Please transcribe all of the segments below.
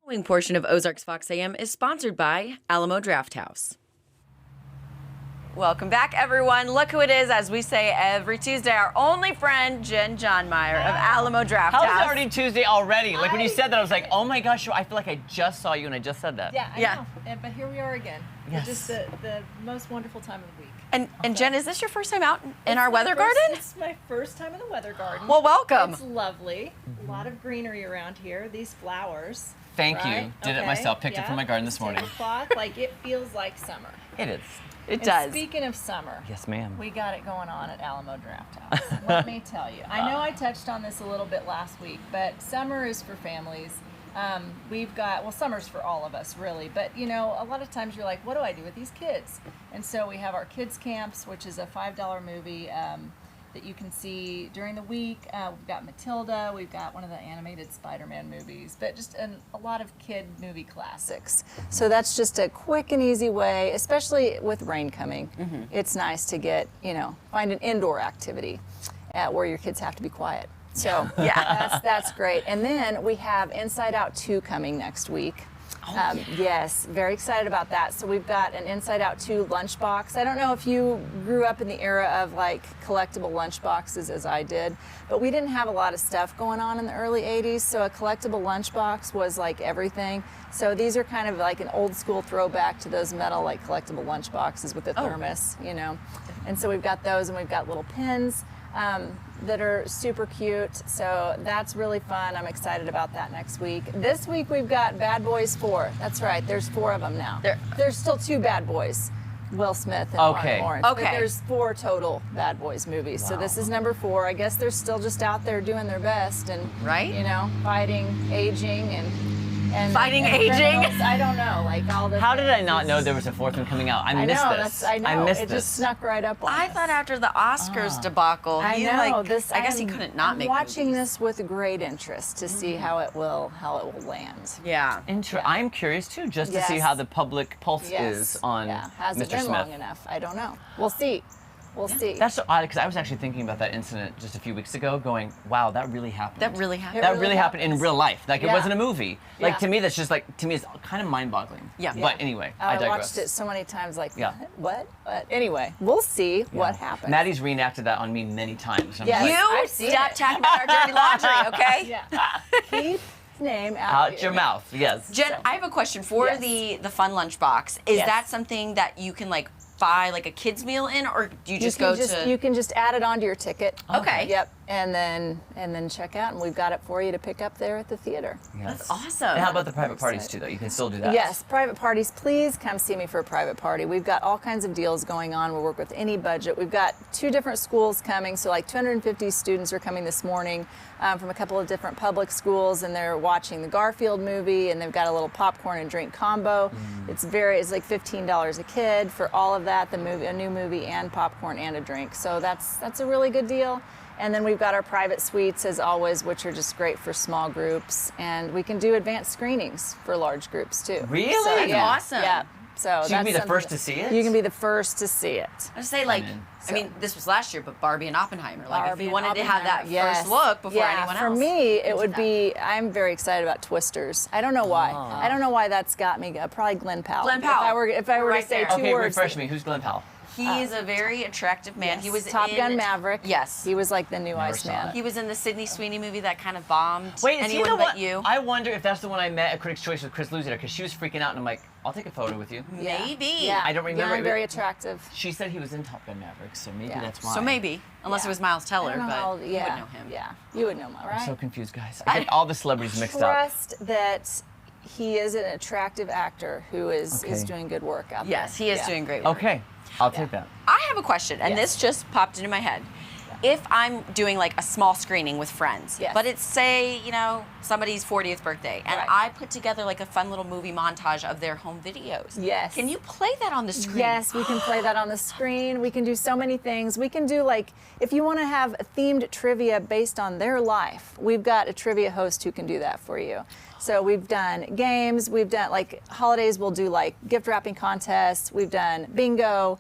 Following portion of Ozarks Fox AM is sponsored by Alamo Drafthouse. Welcome back, everyone. Look who it is, as we say every Tuesday, our only friend, Jen Johnmeyer of Alamo Drafthouse. How is it already Tuesday already? Like when you said that, I was like, oh my gosh, I feel like I just saw you and I just said that. Yeah, I know. But here we are again. Yes. Just the most wonderful time of the week. And Jen, is this your first time out in our weather garden? It's my first time in the weather garden. Well, welcome. It's lovely. A lot of greenery around here. These flowers. Thank right? you. Did it myself. Picked it from my garden this morning. Tablecloth, like it feels like summer. It is. It does. Speaking of summer. Yes, ma'am. We got it going on at Alamo Drafthouse. Let me tell you. I know I touched on this a little bit last week, but summer is for families. We've got, well, summer's for all of us, really. But, you know, a lot of times you're like, what do I do with these kids? And so we have our kids camps, which is a $5 movie that you can see during the week. We've got Matilda. We've got one of the animated Spider-Man movies, but just a lot of kid movie classics. So that's just a quick and easy way, especially with rain coming. It's nice to get, you know, find an indoor activity where your kids have to be quiet. So yeah, that's great. And then we have Inside Out 2 coming next week. Yes, very excited about that. So we've got an Inside Out 2 lunchbox. I don't know if you grew up in the era of like collectible lunchboxes as I did, but we didn't have a lot of stuff going on in the early 80s, so a collectible lunchbox was like everything. So these are kind of like an old school throwback to those metal like collectible lunchboxes with the thermos, you know. And so we've got those, and we've got little pins that are super cute, so that's really fun. I'm excited about that next week. This week we've got Bad Boys 4. That's right, there's 4 of them now. There's still 2 Bad Boys, Will Smith and Martin Lawrence. Okay. But there's 4 total Bad Boys movies. Wow. So this is number 4. I guess they're still just out there doing their best and you know, fighting aging and fighting aging. aging. I don't know, like all the. How did I not know there was a 4th one coming out? I missed this. I know. I missed it this. just snuck right up on I us. thought after the Oscars debacle, I he know I guess he couldn't not I'm make watching movies. this with great interest to see how it will land. Yeah. I'm curious too, just to see Yes. how the public pulse Yes. is on Has it Mr. been Smith. long enough? I don't know. We'll see. We'll see. That's so odd because I was actually thinking about that incident just a few weeks ago, going, "Wow, that really happened." That really happened. That really happened in real life. Like it wasn't a movie. Like Yeah. to me, that's just like it's kind of mind-boggling. Yeah. But anyway, I I digress. watched it so many times. Like, Yeah. what? Anyway, we'll see what happens. Maddie's reenacted that on me many times. I'm Yes. like, You I've seen stop it. talking about our dirty laundry, okay? Yeah. Keep his name out your mouth. Yes. Jen, I have a question for Yes. the fun lunchbox. Is Yes. that something that you can like buy like a kid's meal in, or do you just You can just add it onto your ticket. Okay. Yep. And then check out, and we've got it for you to pick up there at the theater. Yes. That's awesome. And how about the private parties too, though? You can still do that. Yes, private parties. Please come see me for a private party. We've got all kinds of deals going on. We'll work with any budget. We've got 2 different schools coming, so like 250 students are coming this morning from a couple of different public schools, and they're watching the Garfield movie, and they've got a little popcorn and drink combo. It's like $15 a kid for all of that, a new movie and popcorn and a drink. So that's a really good deal. And then we've got our private suites, as always, which are just great for small groups. And we can do advanced screenings for large groups, too. Really? So, That's yeah, awesome. Yeah. So you can be the something first that- to see it? You can be the first to see it. I would say like, in. I mean, this was last year, but Barbie and Oppenheimer. Like, if Barbie you and wanted to have that Oppenheimer. first look before anyone else. For me, it would be, I'm very excited about Twisters. I don't know why. I don't know why that's got me. Probably Glenn Powell. Glenn Powell. If I were Right to say there. 2 Okay, words. refresh me. Who's Glenn Powell? He is a very attractive man. Yes. He was Top in Gun Maverick. Yes. He was like the new Never Iceman. saw it. He was in the Sydney Sweeney movie that kind of bombed. Wait, is he Anyone the But one? You. I wonder if that's the one I met at Critics' Choice with Chris Luzier, because she was freaking out, and I'm like, I'll take a photo with you. Maybe. Yeah. I don't remember. Young, very attractive. She said he was in Top Gun Maverick, so maybe Yeah. that's why. So maybe, unless it was Miles Teller, I don't know but how, you yeah, would know him. Yeah, you would know him, right? I'm so confused, guys. I get all the celebrities mixed up. Trust that he is an attractive actor who is Okay. doing good work out there. Yes, he is Yeah. doing great work. Okay, I'll take that. I have a question, and Yes. this just popped into my head. If I'm doing like a small screening with friends, Yes. but it's say, somebody's 40th birthday, and Right. I put together like a fun little movie montage of their home videos. Yes. Can you play that on the screen? Yes, we can play that on the screen. We can do so many things. We can do like, if you want to have themed trivia based on their life, we've got a trivia host who can do that for you. So we've done games, we've done like holidays, we'll do like gift wrapping contests, we've done bingo.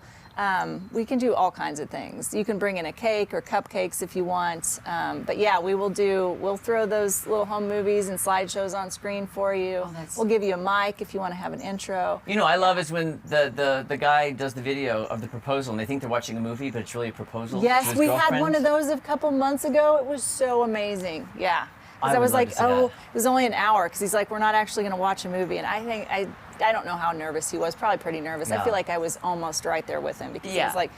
We can do all kinds of things. You can bring in a cake or cupcakes if you want. But yeah, we'll throw those little home movies and slideshows on screen for you. We'll give you a mic if you want to have an intro. You know, I love is when the guy does the video of the proposal and they think they're watching a movie, but it's really a proposal. Yes, to his we had girlfriend. one of those a couple months ago. It was so amazing. Yeah. Because I would was love like, to see oh, that. it was only an hour. Because he's like, we're not actually going to watch a movie. And I don't know how nervous he was. Probably pretty nervous. I No. feel like I was almost right there with him because he Yeah. was like,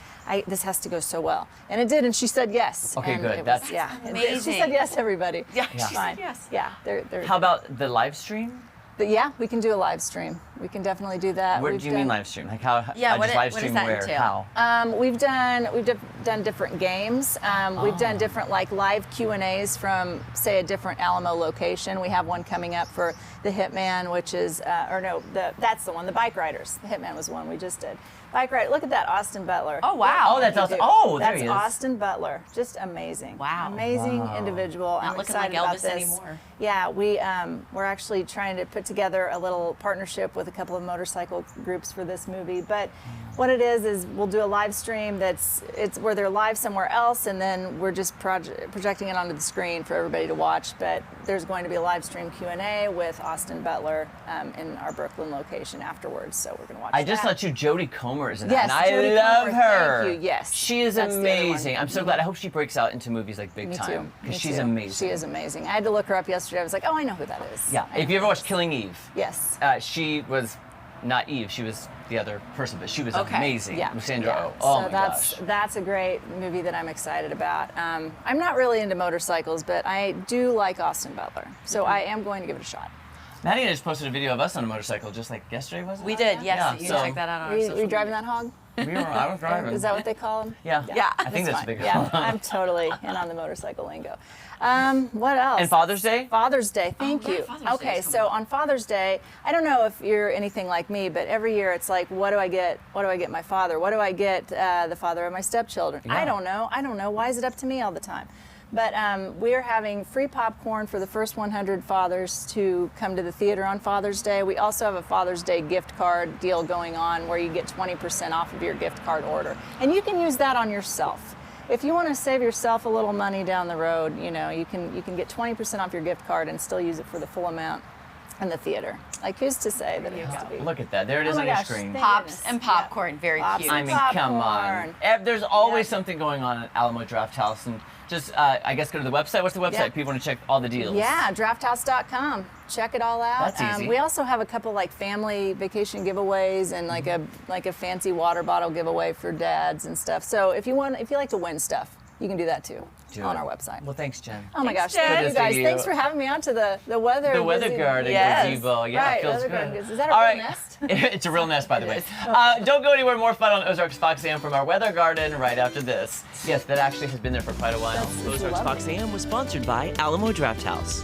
this has to go so well. And it did. And she said yes. Okay, and good. it was- That's yeah. amazing. She said yes, everybody. Yeah, Yeah. she Fine. said yes. Yeah. They're How about the live stream? But yeah, we can do a live stream. We can definitely do that. What We've do you mean done- live stream? Like how? Yeah, just live what stream does that where? entail? How? We've done different games. We've done different like live Q&As from say a different Alamo location. We have one coming up for the Hitman, which is that's the one. The bike riders. The Hitman was the one we just did. Bike rider. Look at that, Austin Butler. Oh, wow. Oh, that's awesome. Dude, Oh, there that's he is. Austin Butler. Just amazing. Wow. Amazing Wow. individual. Not I'm looking like excited about Elvis this. anymore. Yeah, we're actually trying to put together a little partnership with a couple of motorcycle groups for this movie. But what it is we'll do a live stream it's where they're live somewhere else, and then we're just projecting it onto the screen for everybody to watch. But there's going to be a live stream Q&A with Austin Butler in our Brooklyn location afterwards. So we're going to watch I just that. thought Jodie Comer is in Yes, that, and I Jodie love Comer, her. thank you, yes. She is That's the other one. amazing. I'm so glad. I hope she breaks out into movies like big Me time too. because Me she's too. amazing. She is amazing. I had to look her up yesterday. I was like, oh, I know who that is. Yeah. I know If you who ever that watched is. Killing Eve, Yes. she was not Eve. She was the other person, but she was Okay. amazing. Yeah. With Sandra yeah. Oh. Oh so my that's gosh. that's a great movie that I'm excited about. I'm not really into motorcycles, but I do like Austin Butler, so I am going to give it a shot. Maddie and I just posted a video of us on a motorcycle just like yesterday, was it? We did, yes. Yeah, You so- can check that out on our Are social you driving media. that hog? I was driving. Is that what they call them? Yeah. Yeah. I think that's fine. big. Yeah, I'm totally in on the motorcycle lingo. What else? And Father's Day? Father's Day, thank right, you. Father's Day Okay, is so coming on Father's Day, I don't know if you're anything like me, but every year it's like, what do I get? What do I get my father? What do I get the father of my stepchildren? Yeah. I don't know. Why is it up to me all the time? But we're having free popcorn for the first 100 fathers to come to the theater on Father's Day. We also have a Father's Day gift card deal going on where you get 20% off of your gift card order. And you can use that on yourself. If you want to save yourself a little money down the road, you can get 20% off your gift card and still use it for the full amount in the theater. Like, who's to say that it has to be? Look at that. There it is Oh my on your gosh, screen. thank Pops goodness. and popcorn, very Pops cute. I and mean, come on. popcorn. There's always Yeah. something going on at Alamo Drafthouse, and just I guess go to the website. What's the website? Yeah. People want to check all the deals. Yeah, drafthouse.com. Check it all out. That's easy. We also have a couple like family vacation giveaways and like a fancy water bottle giveaway for dads and stuff. So if you like to win stuff, you can do that too Do on it. our website. Well, thanks, Jen. Oh my gosh, Thanks, thank Jen. you Good to guys. see Thanks you. for having me on to the weather. The weather gazebo. garden Yes. gazebo. Yeah, Right, it feels weather good. garden gazebo. Is that a All real right. nest? It's a real nest, by the way. is. Don't go anywhere. More fun on Ozarks Fox AM from our weather garden right after this. Yes, that actually has been there for quite a while. That's Ozarks lovely. Fox AM was sponsored by Alamo Drafthouse.